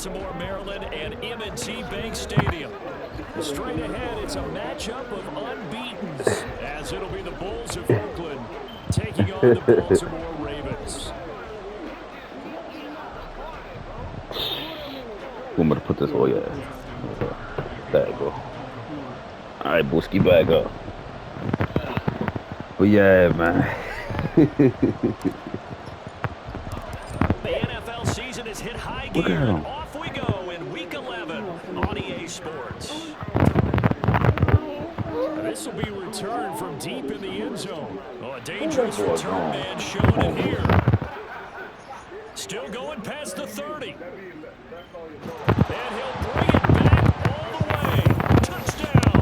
Baltimore, Maryland, and M&T Bank Stadium. Straight ahead, it's a matchup of unbeatens, as it'll be the Bulls of Oakland taking on the Baltimore Ravens. I'm going to put this all your ass. There you go. All right, Booski, back up. But yeah, man. The NFL season has hit high gear, and off we go in Week 11 on EA Sports. This will be a return from deep in the end zone. Oh, a dangerous return, man, showing it here. Still going past the 30. And he'll bring it back all the way. Touchdown.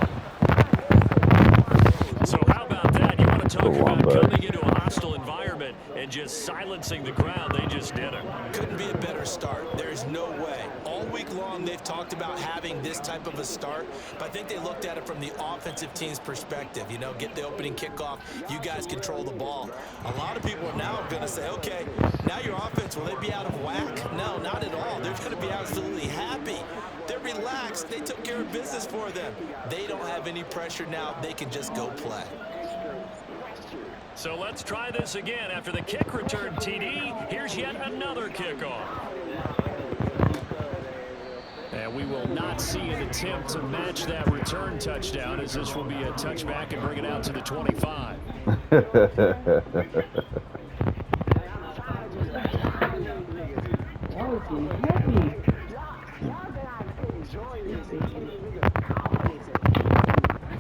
So how about that? You want to talk about coming into a hostile environment and just silencing the crowd. They just did it. Couldn't be a better start. There's no way. All week long, they've talked about having this type of a start, but I think they looked at it from the offensive team's perspective. You know, get the opening kickoff. You guys control the ball. A lot of people are now going to say, okay, now your offense, will they be out of whack? No, not at all. They're going to be absolutely happy. They're relaxed. They took care of business for them. They don't have any pressure now. They can just go play. So let's try this again. After the kick return TD, here's yet another kickoff. And we will not see an attempt to match that return touchdown, as this will be a touchback and bring it out to the 25.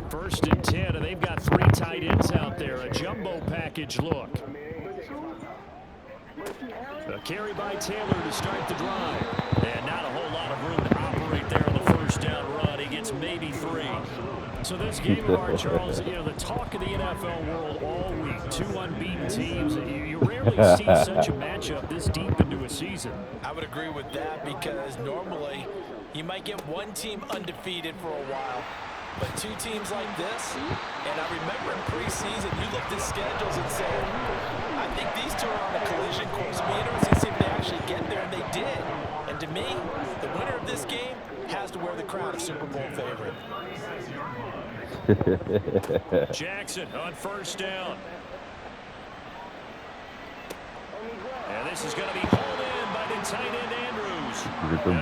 First and 10, and they've got 3 tight ends out there. A jumbo package look. A carry by Taylor to start the drive. And not a whole lot of room to operate there on the first down run. He gets maybe 3. So this game of ours, Charles, you know, the talk of the NFL world all week. 2 unbeaten teams. You rarely see such a matchup this deep into a season. I would agree with that, because normally you might get one team undefeated for a while. But 2 teams like this, and I remember in preseason, you looked at schedules and said, I think these 2 are on a collision course. It'll be interesting to see if they actually get there, and they did. And to me, the winner of this game has to wear the crown of Super Bowl favorite. Jackson on first down. And this is going to be pulled in by the tight end Andrews. He's going to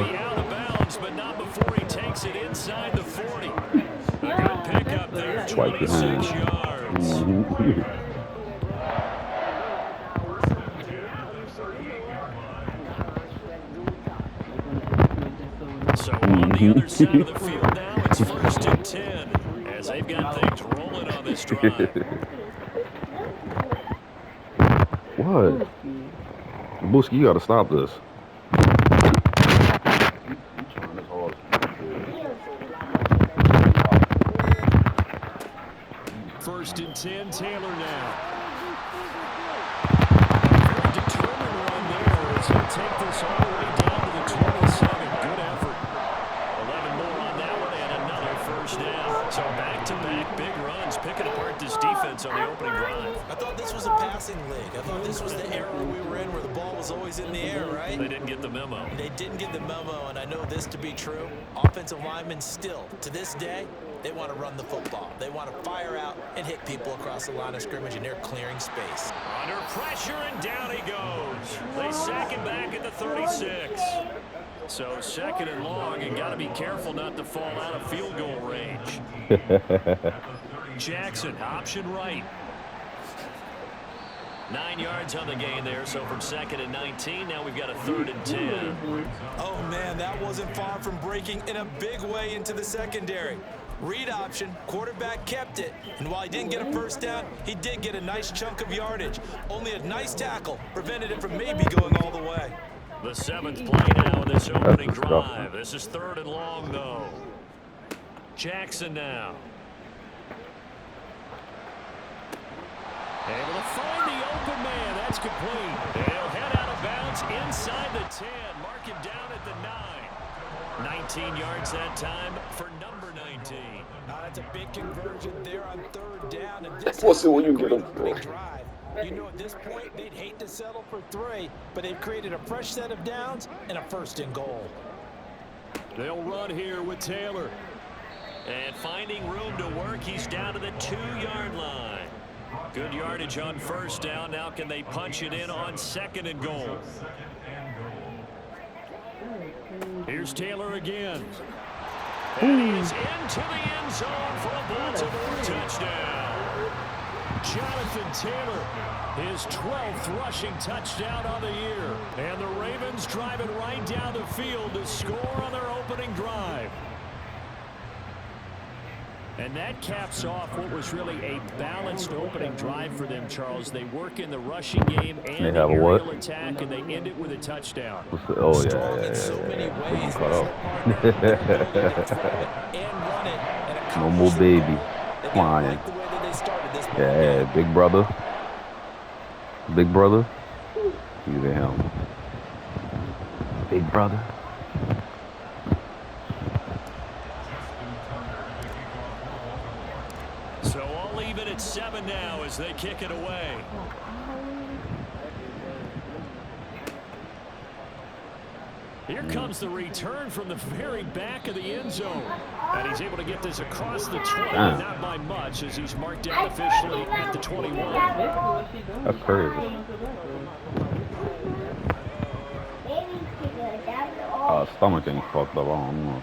be out of bounds, but not before he takes it inside the 40. A good pickup there, 26 yards. So on the other side of the field now, it's first and 10, as they've got things rolling on this drive. What? Booski, you got to stop this. First and 10, Taylor now. Very determined one there as he'll take this all the way down to the 27. Good effort. 11 more on that one and another first down. So back-to-back big runs, picking apart this defense on the opening drive. I thought this was a passing league. I thought this was the era we were in where the ball was always in the air, right? They didn't get the memo. They didn't get the memo, and I know this to be true. Offensive linemen still, to this day, they want to run the football. They want to fire out and hit people across the line of scrimmage, and they're clearing space. Under pressure, and down he goes. They sack him back at the 36. So second and long, and got to be careful not to fall out of field goal range. Jackson, option right. 9 yards on the gain there, so from second and 19, now we've got a third and 10. Oh, man, that wasn't far from breaking in a big way into the secondary. Read option, quarterback kept it, and while he didn't get a first down, he did get a nice chunk of yardage. Only a nice tackle prevented it from maybe going all the way. The 7th play now in this opening drive. This is third and long, though. Jackson now. Able to find the open man. That's complete. They'll head out of bounds inside the 10. Mark him down at the 9. 19 yards that time for number 19. That's a big conversion there on third down. And this What's it when you is get a them big drive. You know, at this point, they'd hate to settle for 3, but they've created a fresh set of downs and a 1st and goal. They'll run here with Taylor. And finding room to work, he's down to the 2-yard line. Good yardage on 1st down. Now can they punch it in on 2nd and goal? Here's Taylor again. And he is into the end zone for a Baltimore touchdown. Jonathan Taylor, his 12th rushing touchdown on the year. And the Ravens driving right down the field to score on their opening drive. And that caps off what was really a balanced opening drive for them, Charles. They work in the rushing game and the aerial attack, and they end it with a touchdown. Oh, yeah. Cut off. No more baby flying. Yeah, big brother. Big brother. Look at him. Big brother. So I'll leave it at 7 now as they kick it away. Here comes the return from the very back of the end zone. And he's able to get this across the 20, not by much, as he's marked down officially at the 21. That's crazy. Stomach ain't fucked up. I don't know.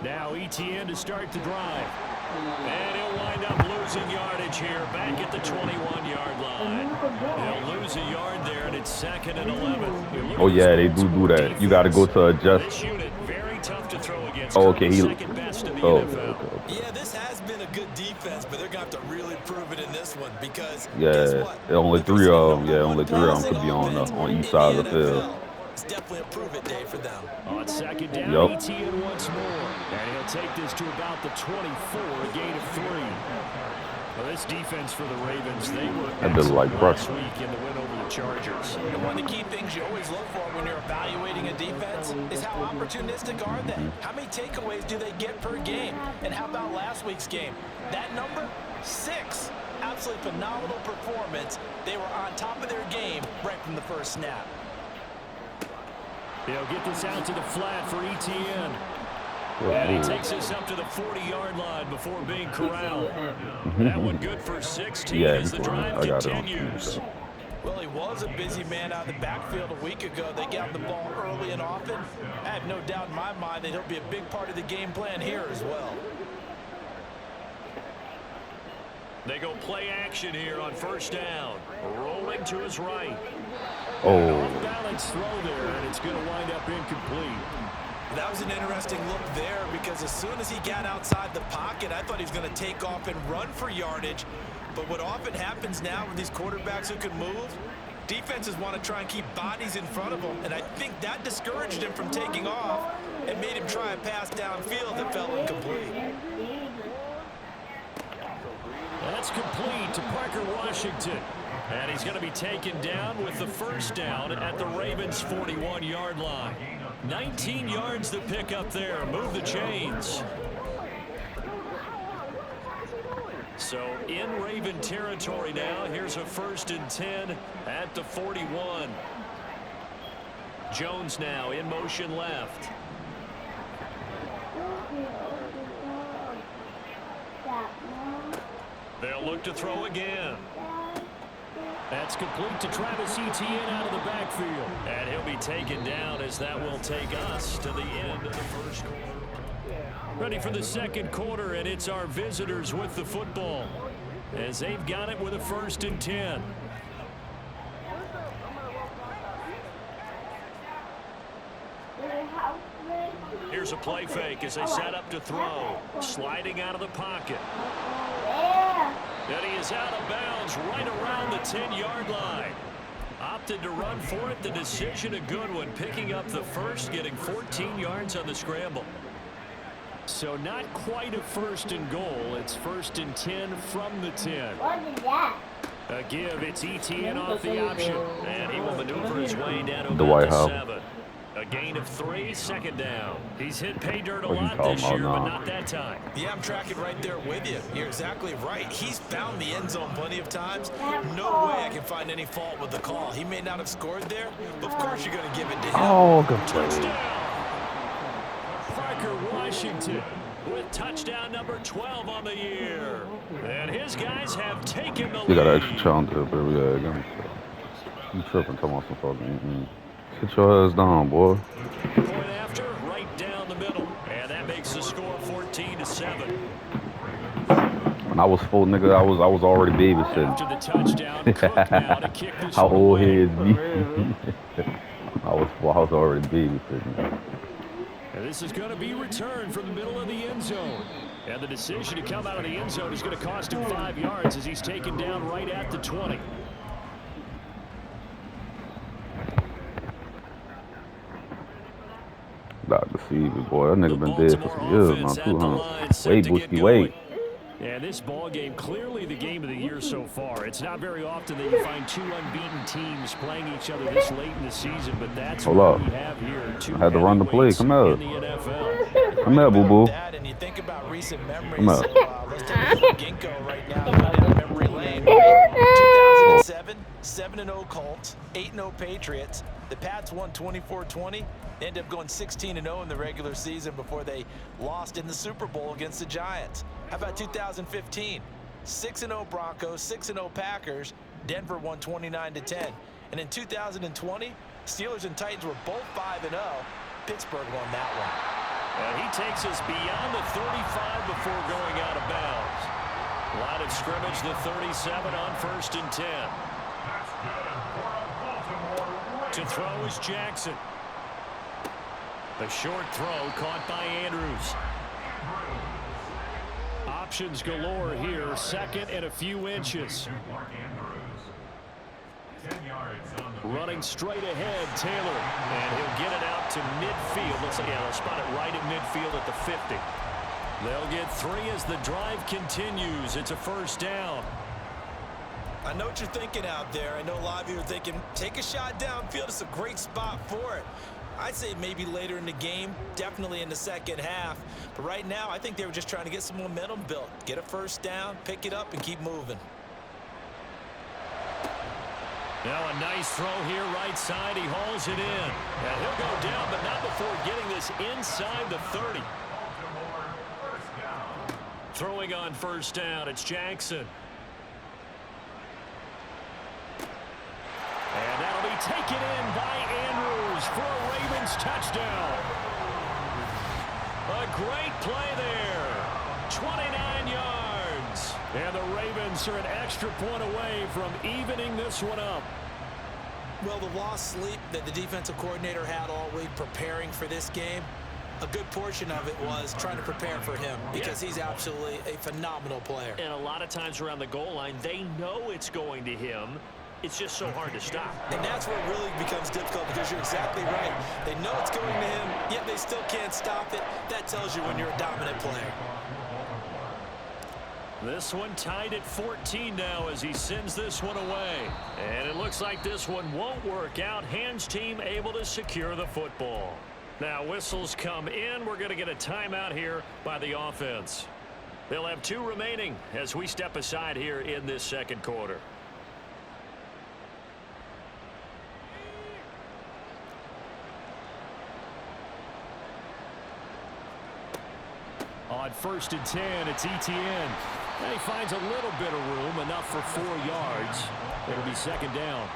Now ETN to start the drive. And he'll wind up losing yardage here back at the 21-yard line. They'll lose a yard there, and it's 2nd and 11. Oh, yeah, they do that. You got to go to adjust. This unit, very tough to throw against. Oh, okay. Second best in the NFL. Okay. Yeah, this has been a good defense, but they're going to have to really prove it in this one because guess what? Only 3 of them. Yeah, only 3 of them could be on each side of the field. It's definitely a prove-it day for them. On 2nd down, ETN once more. And he'll take this to about the 24, a gain of 3. Well, this defense for the Ravens, they were excellent last week in the win over the Chargers. And one of the key things you always look for when you're evaluating a defense is how opportunistic are they? How many takeaways do they get per game? And how about last week's game? That number, 6. Absolutely phenomenal performance. They were on top of their game right from the first snap. They'll get this out to the flat for ETN. And he takes us up to the 40-yard line before being corralled. That one good for 16 as the drive continues. Well, he was a busy man out of the backfield a week ago. They got the ball early and often. I have no doubt in my mind that he'll be a big part of the game plan here as well. They go play action here on 1st down. Rolling to his right. Off-balance throw there, and it's going to wind up incomplete. That was an interesting look there because as soon as he got outside the pocket, I thought he was going to take off and run for yardage. But what often happens now with these quarterbacks who can move, defenses want to try and keep bodies in front of them, and I think that discouraged him from taking off and made him try a pass downfield that fell incomplete. That's complete to Parker Washington. And he's going to be taken down with the 1st down at the Ravens' 41-yard line. 19 yards to pick up there. Move the chains. So in Raven territory now. Here's a 1st and 10 at the 41. Jones now in motion left. They'll look to throw again. That's complete to Travis Etienne out of the backfield. And he'll be taken down as that will take us to the end of the first quarter. Ready for the second quarter, and it's our visitors with the football as they've got it with a 1st and 10. Here's a play fake as they set up to throw. Sliding out of the pocket. And he is out of bounds right around the 10-yard line. Opted to run for it. The decision a good one. Picking up the 1st, getting 14 yards on the scramble. So not quite a 1st and goal. It's 1st and 10 from the 10. What is that? A give. It's Etienne off the option. And he will maneuver his way down to Dwight the Howard. 7. A gain of 3, second down. He's hit pay dirt a What you lot talking this about year, but now? not that time. Yeah, I'm tracking right there with you. You're exactly right. He's found the end zone plenty of times. No way I can find any fault with the call. He may not have scored there, but of course you're going to give it to him. Oh, good play. Touchdown. Parker Washington with touchdown number 12 on the year. And his guys have taken the You got an lead. extra challenge up there. We got again. You tripping, talking about some fucking. Get your ass down, boy. Point after, right down the middle. And that makes the score 14-7. When I was full, nigga, I was already babysitting. After the touchdown, Cook now to kick this How one old away. heads be? I was already babysitting. And this is going to be returned from the middle of the end zone. And the decision to come out of the end zone is going to cost him 5 yards as he's taken down right at the 20. Not deceiving, boy. That nigga been dead for some years now, too, huh? Wait, Booski, wait. And this ball game, clearly the game of the year so far. It's not very often that you find two unbeaten teams playing each other this late in the season, but that's Hold what up. we have here. Two I had to run the play. Come here. in the NFL. Come here, boo-boo. That, and you think about recent memories. Come So, on. let's take a little ginkgo right now. Go down memory lane. 2007, 7-0 Colts, 8-0 Patriots. The Pats won 24-20. They ended up going 16-0 in the regular season before they lost in the Super Bowl against the Giants. How about 2015? 6-0 Broncos, 6-0 Packers. Denver won 29-10. And in 2020, Steelers and Titans were both 5-0. Pittsburgh won that one. And he takes us beyond the 35 before going out of bounds. Line of scrimmage, the 37 on 1st and 10. To throw is Jackson. The short throw caught by Andrews. Options galore here. Second and a few inches. Running straight ahead, Taylor. And he'll get it out to midfield. Looks like, yeah, they'll spot it right at midfield at the 50. They'll get 3 as the drive continues. It's a first down. I know what you're thinking out there. I know a lot of you are thinking, take a shot downfield. It's a great spot for it. I'd say maybe later in the game, definitely in the second half. But right now, I think they were just trying to get some momentum built. Get a first down, pick it up, and keep moving. Now a nice throw here, right side. He hauls it in. And he'll go down, but not before getting this inside the 30. Throwing on first down, it's Jackson. And that'll be taken in by Andrews for a Ravens touchdown. A great play there. 29 yards. And the Ravens are an extra point away from evening this one up. Well, the lost sleep that the defensive coordinator had all week preparing for this game, a good portion of it was trying to prepare for him because he's absolutely a phenomenal player. And a lot of times around the goal line, they know it's going to him. It's just so hard to stop. And that's where it really becomes difficult because you're exactly right. They know it's going to him, yet they still can't stop it. That tells you when you're a dominant player. This one tied at 14 now as he sends this one away. And it looks like this one won't work out. Hands team able to secure the football. Now whistles come in. We're going to get a timeout here by the offense. They'll have 2 remaining as we step aside here in this second quarter. On 1st and 10, it's Etienne. And he finds a little bit of room, enough for 4 yards. It'll be second down.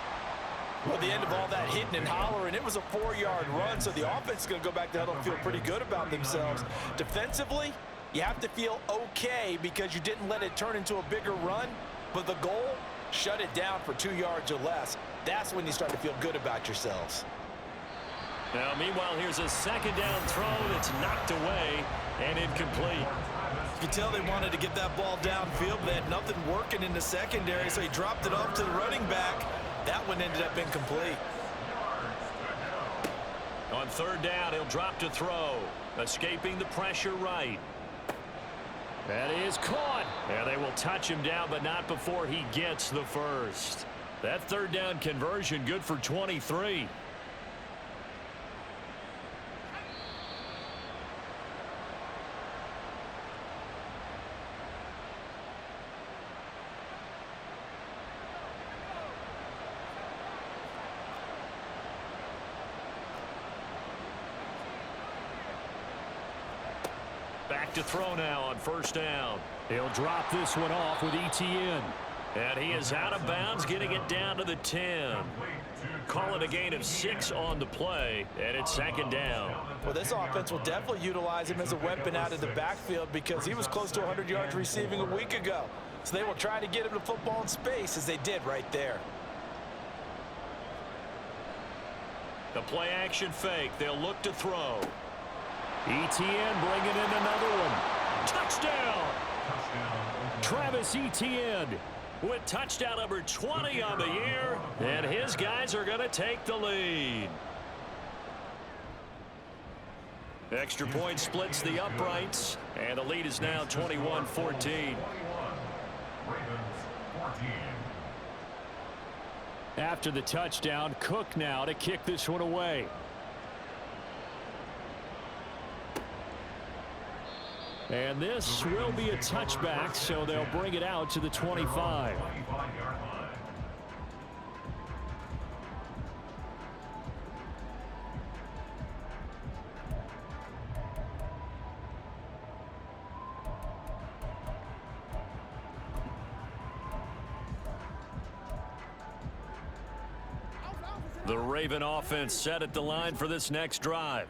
Well, the end of all that hitting and hollering, it was a 4-yard run, so the offense is going to go back to huddle and feel pretty good about themselves. Defensively, you have to feel okay because you didn't let it turn into a bigger run, but the goal, shut it down for 2 yards or less. That's when you start to feel good about yourselves. Now, meanwhile, here's a second down throw that's knocked away and incomplete. You can tell they wanted to get that ball downfield, but they had nothing working in the secondary, so he dropped it off to the running back. That one ended up incomplete. On 3rd down, he'll drop to throw. Escaping the pressure right. That is caught. And they will touch him down, but not before he gets the first. That 3rd down conversion good for 23. Back to throw now on first down. He'll drop this one off with ETN. And he is out of bounds, getting it down to the 10. Call it a gain of 6 on the play, and it's second down. Well, this offense will definitely utilize him as a weapon out of the backfield because he was close to 100 yards receiving a week ago. So they will try to get him the football in space as they did right there. The play action fake. They'll look to throw. ETN bringing in another one. Touchdown! Travis Etienne with touchdown number 20 on the year, and his guys are going to take the lead. Extra point splits the uprights, and the lead is now 21-14. After the touchdown, Cook now to kick this one away. And this will be a touchback, so they'll bring it out to the 25. The Raven offense set at the line for this next drive.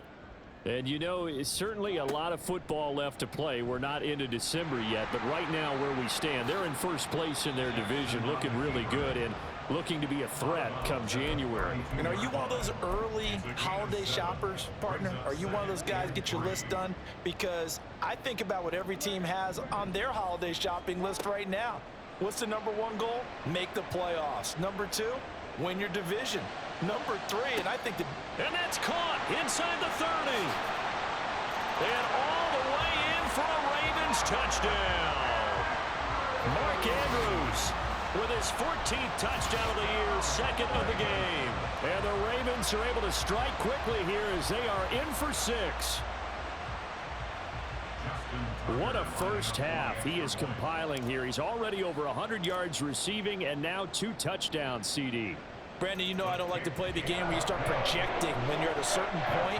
And, you know, it's certainly a lot of football left to play. We're not into December yet, but right now where we stand, they're in first place in their division, looking really good and looking to be a threat come January. And are you one of those early holiday shoppers, partner? Are you one of those guys get your list done? Because I think about what every team has on their holiday shopping list right now. What's the number one goal? Make the playoffs. Number 2, win your division. Number 3, and I think and that's caught inside the 30. And all the way in for a Ravens touchdown. Mark Andrews with his 14th touchdown of the year, second of the game. And the Ravens are able to strike quickly here as they are in for 6. What a first half he is compiling here. He's already over 100 yards receiving and now 2 touchdowns, CD. Brandon, you know I don't like to play the game where you start projecting when you're at a certain point.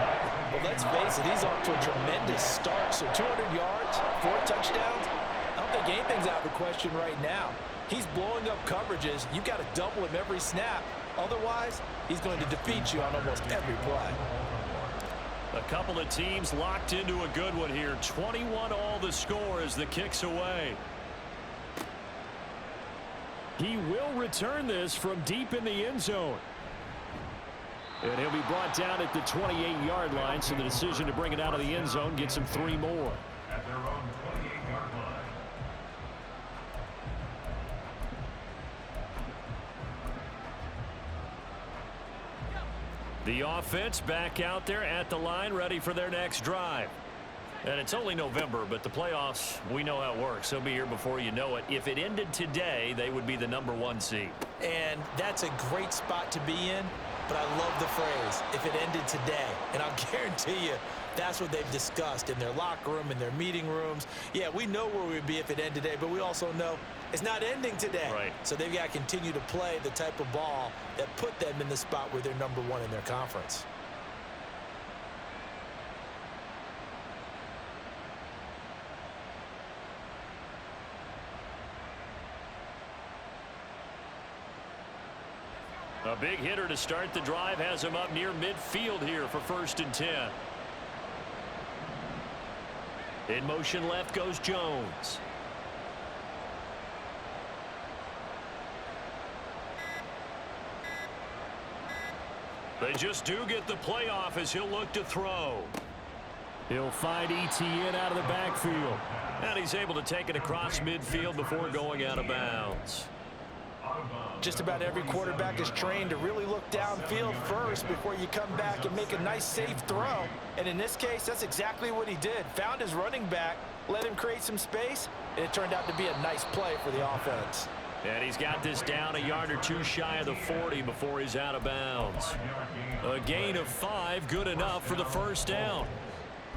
But let's face it, he's off to a tremendous start. So 200 yards, 4 touchdowns. I don't think anything's out of the question right now. He's blowing up coverages. You've got to double him every snap. Otherwise, he's going to defeat you on almost every play. A couple of teams locked into a good one here. 21 all the score as the kick's away. He will return this from deep in the end zone. And he'll be brought down at the 28-yard line, so the decision to bring it out of the end zone gets him 3 more. At their own 28-yard line. The offense back out there at the line, ready for their next drive. And it's only November, but the playoffs, we know how it works. They'll be here before you know it. If it ended today, they would be the number 1 seed. And that's a great spot to be in, but I love the phrase, if it ended today. And I'll guarantee you, that's what they've discussed in their locker room, in their meeting rooms. Yeah, we know where we'd be if it ended today, but we also know it's not ending today. Right. So they've got to continue to play the type of ball that put them in the spot where they're number 1 in their conference. A big hitter to start the drive has him up near midfield here for 1st and 10. In motion left goes Jones. They just do get the playoff as he'll look to throw. He'll find ETN out of the backfield. And he's able to take it across midfield before going out of bounds. Just about every quarterback is trained to really look downfield first before you come back and make a nice, safe throw. And in this case, that's exactly what he did. Found his running back, let him create some space, and it turned out to be a nice play for the offense. And he's got this down a yard or 2 shy of the 40 before he's out of bounds. A gain of 5, good enough for the first down.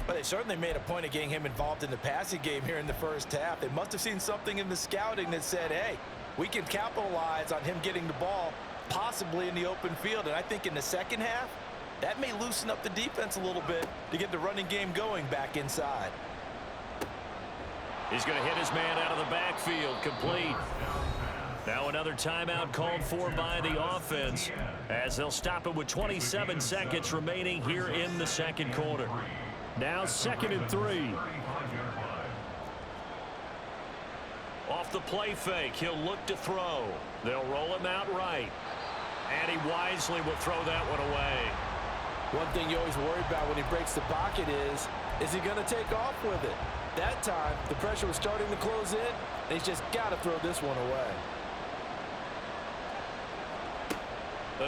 But they certainly made a point of getting him involved in the passing game here in the first half. They must have seen something in the scouting that said, hey, we can capitalize on him getting the ball possibly in the open field. And I think in the second half, that may loosen up the defense a little bit to get the running game going back inside. He's going to hit his man out of the backfield, complete. Now another timeout called for by the offense as they'll stop it with 27 seconds remaining here in the second quarter. Now 2nd and 3. Off the play fake, he'll look to throw. They'll roll him out right. And he wisely will throw that one away. One thing you always worry about when he breaks the pocket is he going to take off with it? That time, the pressure was starting to close in, and he's just got to throw this one away.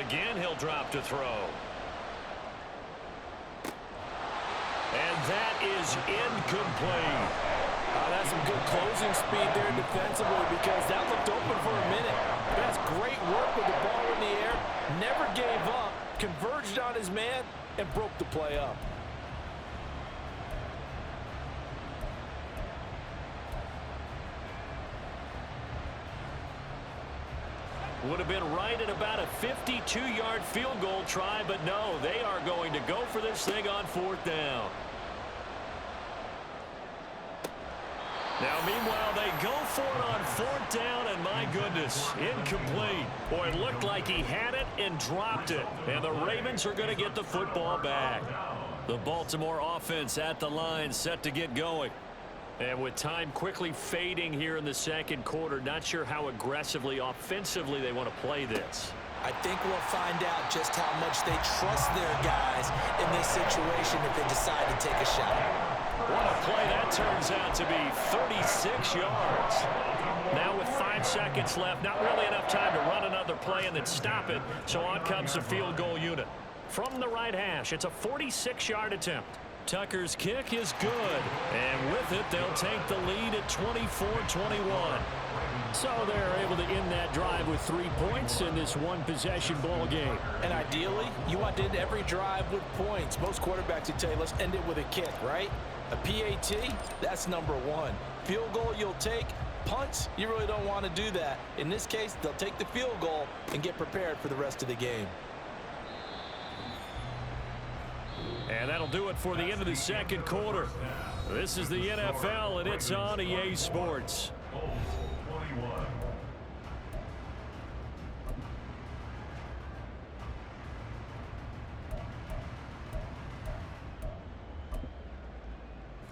Again, he'll drop to throw. And that is incomplete. That's some good closing speed there defensively because that looked open for a minute. That's great work with the ball in the air. Never gave up, converged on his man, and broke the play up. Would have been right at about a 52-yard field goal try, but no, they are going to go for this thing on 4th down. Now, meanwhile, they go for it on 4th down, and my goodness, incomplete. Boy, it looked like he had it and dropped it, and the Ravens are going to get the football back. The Baltimore offense at the line set to get going. And with time quickly fading here in the second quarter, not sure how aggressively, offensively they want to play this. I think we'll find out just how much they trust their guys in this situation if they decide to take a shot. What a play that turns out to be, 36 yards. Now with 5 seconds left, not really enough time to run another play and then stop it, so on comes the field goal unit. From the right hash, it's a 46-yard attempt. Tucker's kick is good, and with it, they'll take the lead at 24-21. So they're able to end that drive with 3 points in this one-possession ball game. And ideally, you want to end every drive with points. Most quarterbacks would tell you, let's end it with a kick, right? A PAT, that's number 1. Field goal you'll take. Punts, you really don't want to do that. In this case, they'll take the field goal and get prepared for the rest of the game. And that'll do it for the end of the second quarter. This is the NFL, and it's on EA Sports.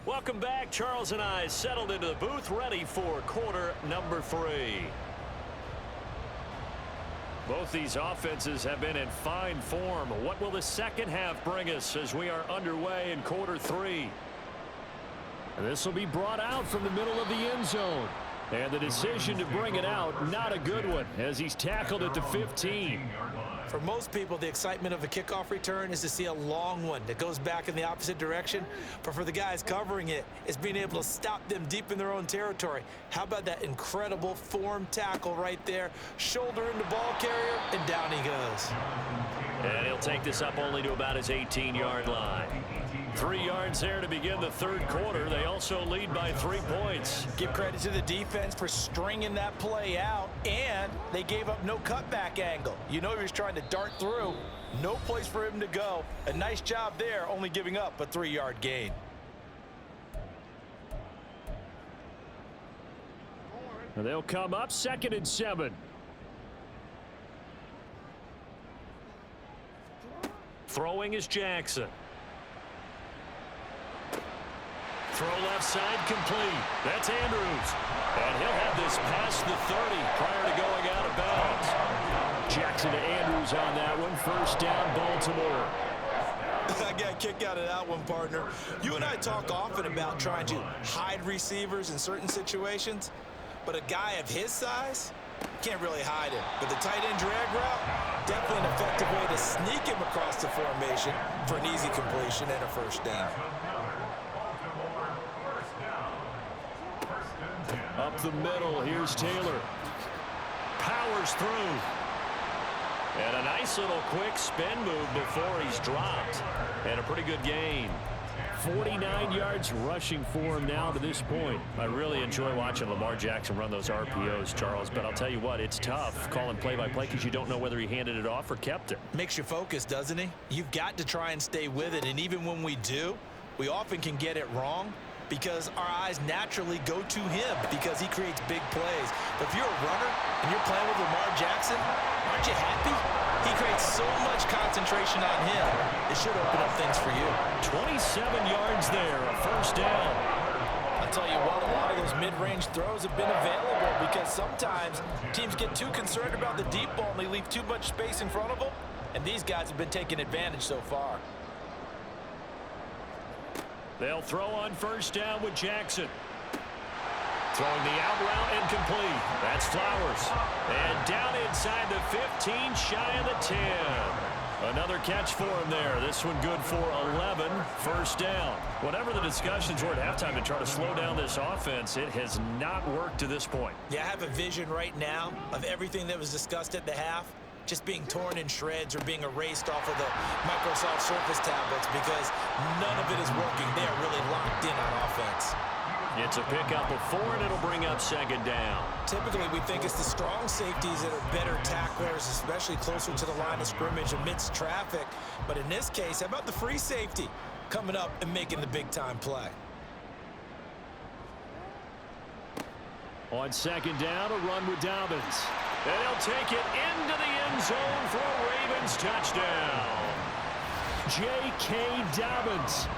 Welcome back. Charles and I settled into the booth, ready for quarter number 3. Both these offenses have been in fine form. What will the second half bring us as we are underway in quarter 3? This will be brought out from the middle of the end zone. And the decision to bring it out, not a good one, as he's tackled at the 15. For most people, the excitement of a kickoff return is to see a long one that goes back in the opposite direction. But for the guys covering it, it's being able to stop them deep in their own territory. How about that incredible form tackle right there? Shoulder into ball carrier, and down he goes. And he'll take this up only to about his 18-yard line. 3 yards there to begin the third quarter. They also lead by 3 points. Give credit to the defense for stringing that play out, and they gave up no cutback angle. You know he was trying to dart through. No place for him to go. A nice job there, only giving up a 3-yard gain. And they'll come up 2nd and 7. Throwing is Jackson. Throw left side complete. That's Andrews. And he'll have this past the 30 prior to going out of bounds. Jackson to Andrews on that one. First down, Baltimore. I got a kick out of that one, partner. You and I talk often about trying to hide receivers in certain situations, but a guy of his size can't really hide him. But the tight end drag route, definitely an effective way to sneak him across the formation for an easy completion and a first down. Up the middle, here's Taylor. Powers through. And a nice little quick spin move before he's dropped. And a pretty good gain. 49 yards rushing for him now to this point. I really enjoy watching Lamar Jackson run those RPOs, Charles, but I'll tell you what, it's tough calling play-by-play because you don't know whether he handed it off or kept it. Makes you focus, doesn't he? You've got to try and stay with it, and even when we do, we often can get it wrong. because our eyes naturally go to him because he creates big plays. But if you're a runner and you're playing with Lamar Jackson, aren't you happy? He creates so much concentration on him. It should open up things for you. 27 yards there, a first down. I'll tell you what, a lot of those mid-range throws have been available because sometimes teams get too concerned about the deep ball and they leave too much space in front of them, and these guys have been taking advantage so far. They'll throw on first down with Jackson. Throwing the out route incomplete. That's Flowers. And down inside the 15, shy of the 10. Another catch for him there. This one good for 11. First down. Whatever the discussions were at halftime to try to slow down this offense, it has not worked to this point. Yeah, I have a vision right now of everything that was discussed at the half just being torn in shreds or being erased off of the Microsoft Surface tablets because none of it is working. They are really locked in on offense. It's a pickup of 4, and it'll bring up second down. Typically, we think it's the strong safeties that are better tacklers, especially closer to the line of scrimmage amidst traffic. But in this case, how about the free safety coming up and making the big-time play? On second down, a run with Dobbins. And he'll take it into the end zone for a Ravens touchdown. J.K. Dobbins,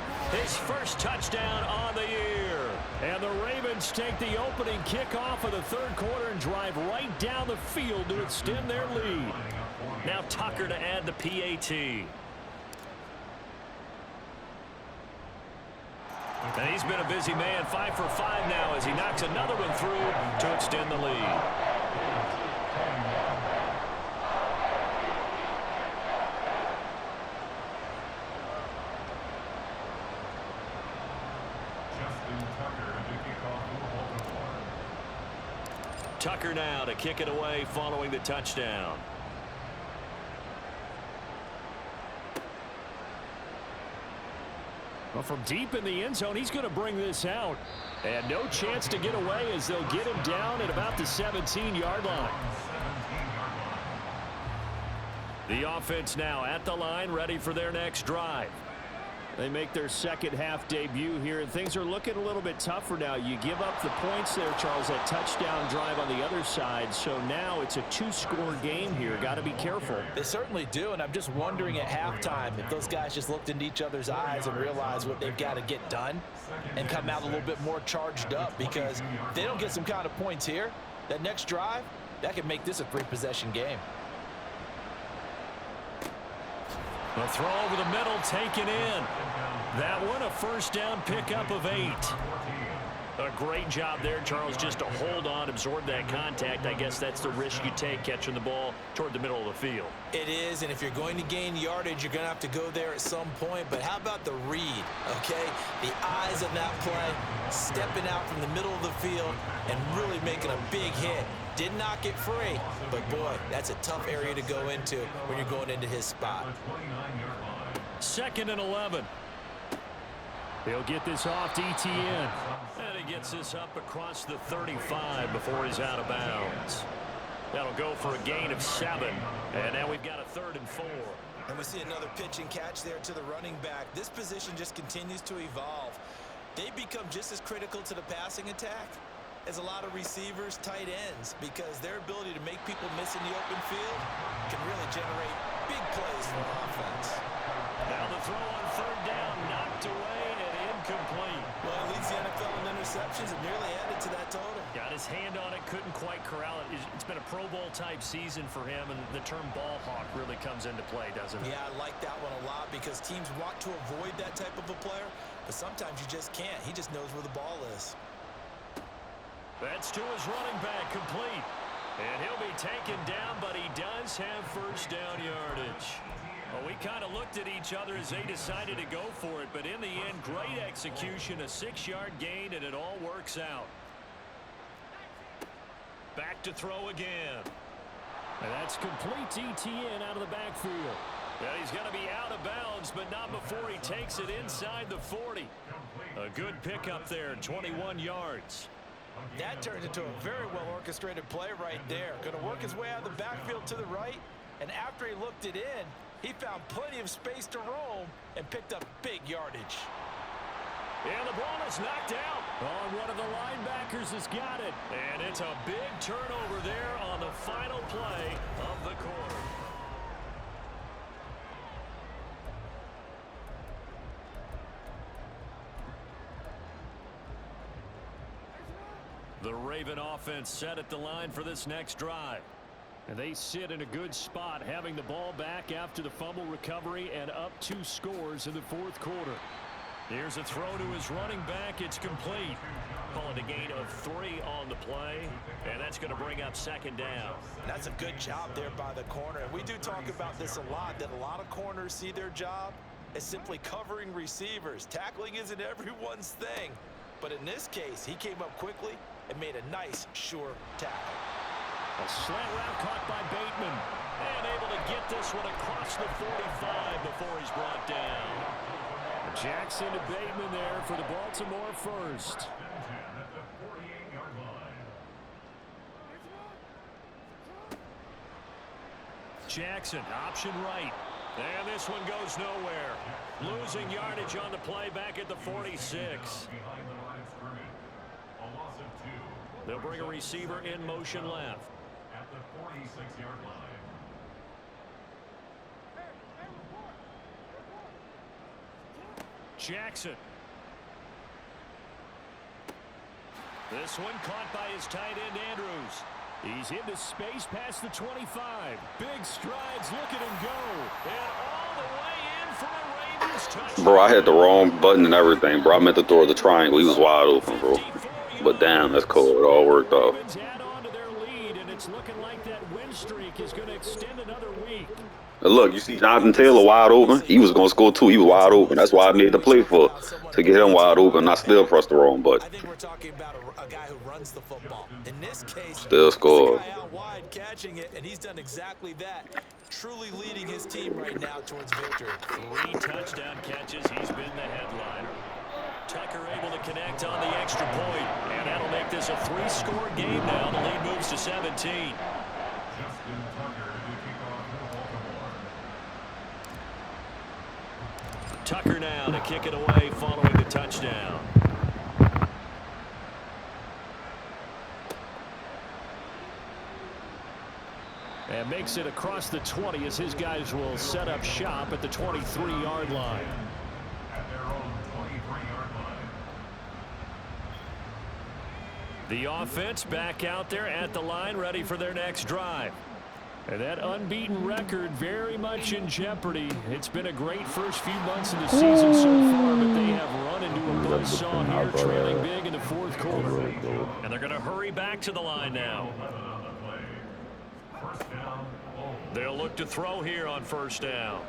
his first touchdown on the year. And the Ravens take the opening kickoff of the third quarter and drive right down the field to extend their lead. Now Tucker to add the PAT. And he's been a busy man, 5 for 5 now as he knocks another one through to extend the lead. Tucker now to kick it away following the touchdown. Well, from deep in the end zone, he's going to bring this out. And no chance to get away as they'll get him down at about the 17-yard line. The offense now at the line, ready for their next drive. They make their second half debut here, and things are looking a little bit tougher now. You give up the points there, Charles, that touchdown drive on the other side. So now it's a 2-score game here. Got to be careful. They certainly do, and I'm just wondering at halftime if those guys just looked into each other's eyes and realized what they've got to get done and come out a little bit more charged up, because if they don't get some kind of points here, that next drive, that could make this a 3-possession game. The throw over the middle, taken in. That one, a first down pickup of 8. A great job there, Charles, just to hold on, absorb that contact. I guess that's the risk you take catching the ball toward the middle of the field. It is, and if you're going to gain yardage, you're going to have to go there at some point. But how about the read, okay? The eyes of that play, stepping out from the middle of the field and really making a big hit. Did not get free, but boy, that's a tough area to go into when you're going into his spot. 2nd and 11. He'll get this off to Etienne. And he gets this up across the 35 before he's out of bounds. That'll go for a gain of 7. And now we've got a 3rd and 4. And we see another pitch and catch there to the running back. This position just continues to evolve. They become just as critical to the passing attack as a lot of receivers, tight ends, because their ability to make people miss in the open field can really generate big plays for offense. Now the throw on 3rd down, knocked away and incomplete. Well, it leads the NFL in interceptions and nearly added to that total. Got his hand on it, couldn't quite corral it. It's been a Pro Bowl type season for him, and the term ball hawk really comes into play, doesn't it? Yeah, I like that one a lot because teams want to avoid that type of a player, but sometimes you just can't. He just knows where the ball is. That's to his running back, complete. And he'll be taken down, but he does have first down yardage. Well, we kind of looked at each other as they decided to go for it, but in the end, great execution, a 6-yard gain, and it all works out. Back to throw again. And that's complete to Etienne out of the backfield. Well, he's going to be out of bounds, but not before he takes it inside the 40. A good pickup there, 21 yards. That turned into a very well-orchestrated play right there. Going to work his way out of the backfield to the right, and after he looked it in, he found plenty of space to roam and picked up big yardage. And the ball is knocked out. Oh, and one of the linebackers has got it. And it's a big turnover there on the final play of the quarter. The Raven offense set at the line for this next drive. And they sit in a good spot, having the ball back after the fumble recovery and up 2 scores in the fourth quarter. Here's a throw to his running back. It's complete. Call it a gain of 3 on the play, and that's going to bring up second down. That's a good job there by the corner. And we do talk about this a lot, that a lot of corners see their job as simply covering receivers. Tackling isn't everyone's thing. But in this case, he came up quickly and made a nice, sure tackle. A slant route caught by Bateman. And able to get this one across the 45 before he's brought down. Jackson to Bateman there for the Baltimore first. Jackson, option right. And this one goes nowhere. Losing yardage on the play back at the 46. They'll bring a receiver in motion left. At the 46-yard line. Jackson. This one caught by his tight end, Andrews. He's into space past the 25. Big strides. Look at him go. And all the way in for a Ravens touchdown. Bro, I had the wrong button and everything, bro. I meant to throw the triangle. He was wide open, bro. But damn, that's cool. It all worked out. Ravens add on to their lead, and it's looking like that win streak is going to extend another week. Now look, you see Jonathan Taylor wide open. He was going to score too. He was wide open. That's why I made the play for, to get him wide open. I still pressed the wrong button. I think we're talking about a guy who runs the football. In this case, Still scored. there's a guy out wide catching it, and he's done exactly that. Truly leading his team right now towards victory. 3 touchdown catches. He's been the headliner. Tucker able to connect on the extra point, and that'll make this a 3-score game now. The lead moves to 17. Justin Tucker to kick off for Baltimore. Tucker now to kick it away following the touchdown. And makes it across the 20 as his guys will set up shop at the 23-yard line. At their own 23-yard line. The offense back out there at the line, ready for their next drive. And that unbeaten record very much in jeopardy. It's been a great first few months of the season so far, but they have run into a buzzsaw here, trailing big in the fourth quarter. And they're going to hurry back to the line now. They'll look to throw here on first down.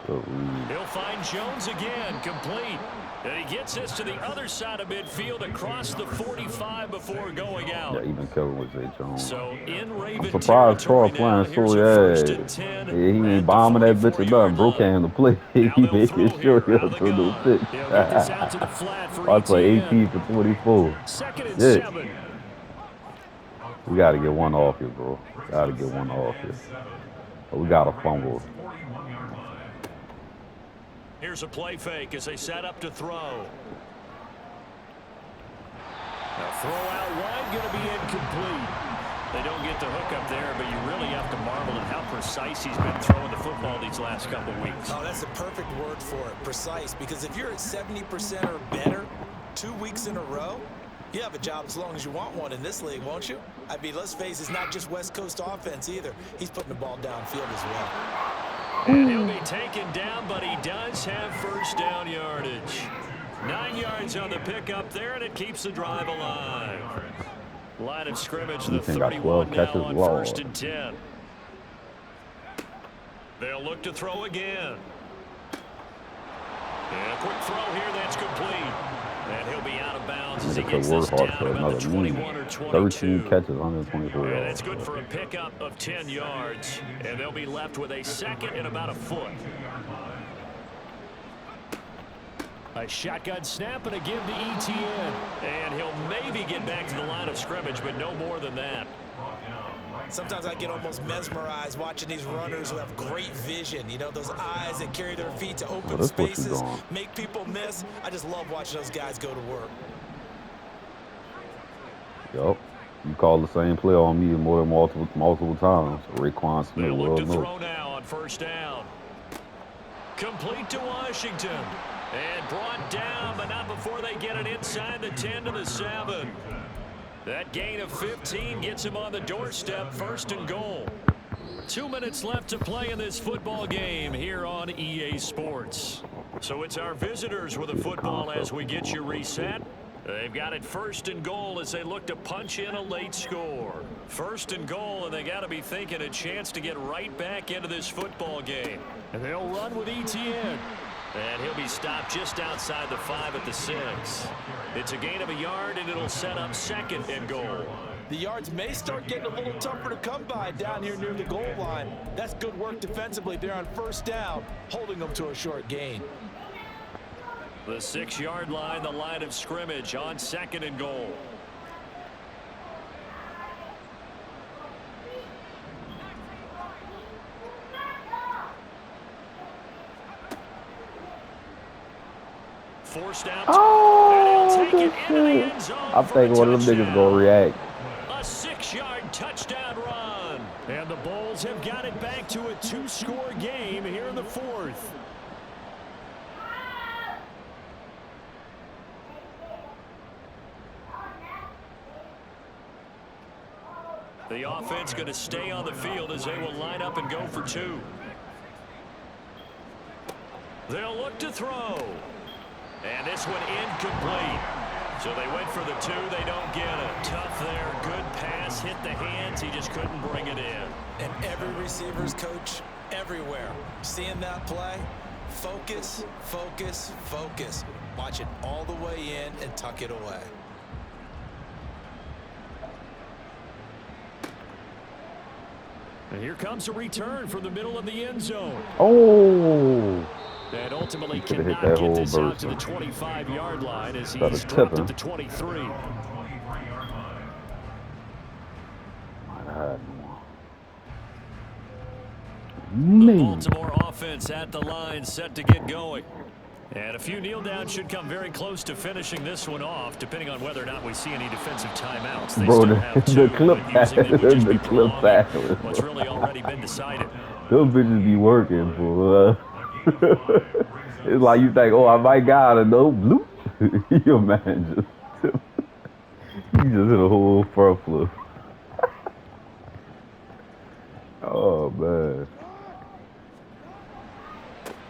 He'll find Jones again, complete. And he gets this to the other side of midfield across the 45 before going out. Yeah, even Kevin was Zay Jones. So in Raven I'm surprised Carl flying so yeah, he ain't bombing that bitch or nothing. Bro can't handle play. He making sure he has to do six. I play 18 for 24. Second and Yeah. 7. We got to get one off here, bro. Got to get one off here. But we got to fumble. Here's a play fake as they set up to throw. Now throw out wide, going to be incomplete. They don't get the hook up there, but you really have to marvel at how precise he's been throwing the football these last couple of weeks. Oh, that's the perfect word for it, precise. Because if you're at 70% or better 2 weeks in a row, you have a job as long as you want one in this league, won't you? I mean, let's face it, it's not just West Coast offense either. He's putting the ball downfield as well. And he'll be taken down, but he does have first down yardage. 9 yards on the pickup there, and it keeps the drive alive. Line of scrimmage, the 31 now on first and 10. They'll look to throw again. And a quick throw here, that's complete. And he'll be out of bounds as he gets this down about the 21 or 22. 13 catches, 124 And yards. that's good for a pickup of 10 yards. And they'll be left with a second and about a foot. A shotgun snap and a give to ETN. And he'll maybe get back to the line of scrimmage, but no more than that. Sometimes I get almost mesmerized watching these runners who have great vision. You know, those eyes that carry their feet to open spaces, make people miss. I just love watching those guys go to work. Yup. You call the same play on me more than multiple times. Raekwon Smith. They'll look to throw now on first down. Complete to Washington. And brought down, but not before they get it inside the 10 to the 7. That gain of 15 gets him on the doorstep, 1st and goal. 2 minutes left to play in this football game here on EA Sports. So it's our visitors with the football as we get you reset. They've got it 1st and goal as they look to punch in a late score. 1st and goal, and they got to be thinking a chance to get right back into this football game. And they'll run with Etienne. And he'll be stopped just outside the 5 at the 6. It's a gain of a yard, and it'll set up 2nd and goal. The yards may start getting a little tougher to come by down here near the goal line. That's good work defensively there on 1st down, holding them to a short gain. The 6-yard line, the line of scrimmage on 2nd and goal. Forced out. Oh, Take it into the end zone. I'm thinking one of them niggas gonna react. A 6-yard touchdown run. And the Bulls have got it back to a 2-score game here in the 4th. The offense going to stay on the field as they will line up and go for 2. They'll look to throw. And this one incomplete. So they went for the 2. They don't get it. Tough there. Good pass. Hit the hands. He just couldn't bring it in. And every receiver's coach everywhere. Seeing that play, focus, focus, focus. Watch it all the way in and tuck it away. And here comes a return from the middle of the end zone. Oh. And ultimately Hit cannot that get this whole out to the 25-yard line as Got he's a dropped tip at the 23. The Baltimore offense at the line, set to get going. And a few kneel downs should come very close to finishing this one off, depending on whether or not we see any defensive timeouts. They Bro, still have 2, the clip but using them would just be the clip prolonging back. what's really already been decided. Those bitches be working, fool. It's like you think, oh, I might got it. No, bloop. Your man just, he just hit a whole front flip. Oh, man.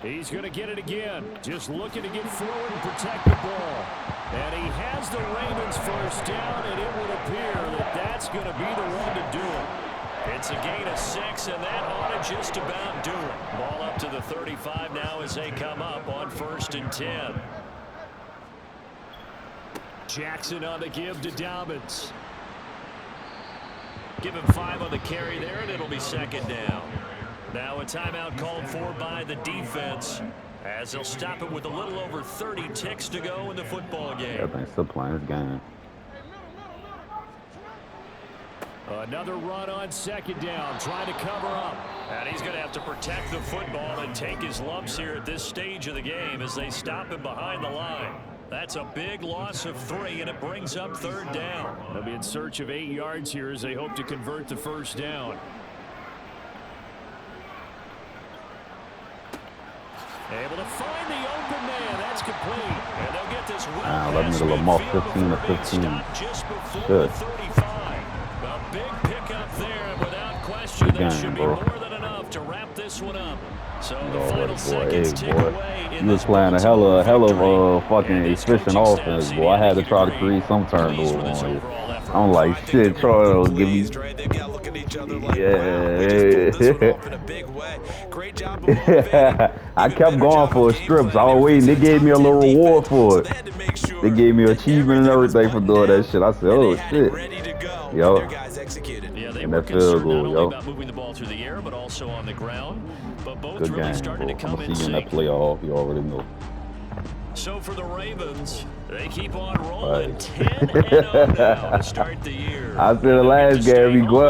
He's going to get it again. Just looking to get forward and protect the ball. And he has the Ravens 1st down, and it would appear that that's going to be the one to do it. It's a gain of 6, and that ought to just about do it. Ball up to the 35 now as they come up on 1st and 10. Jackson on the give to Dobbins. Give him 5 on the carry there, and it'll be 2nd down. Now a timeout called for by the defense as they'll stop it with a little over 30 ticks to go in the football game. Everything's still playing this game. Another run on 2nd down, trying to cover up. And he's going to have to protect the football and take his lumps here at this stage of the game as they stop him behind the line. That's a big loss of 3, and it brings up 3rd down. They'll be in search of 8 yards here as they hope to convert the 1st down. Able to find the open man. That's complete. And they'll get this well let me Lamar 15 to 15. Just before Good. the 35. A big pickup there, and without question, that should be more than enough to wrap this one up. So the final seconds tick away. You was playing a hell of fucking efficient offense, boy. I had to try to create some turnover on you. I'm like, shit, Troy will give me. I kept going for strips. I was waiting. They gave me a little reward for it. They gave me achievement and everything for doing that shit. I said, oh shit. Yo. Yeah, they and were that field concerned not goal, only yo. about moving the ball through the air, but also on the ground. But both Good really game, started bro. to come I'm in gonna see you in that sync. playoff. You already know. So for the Ravens, they keep on rolling Right. 10-0 now to start the year. I said the last game, we go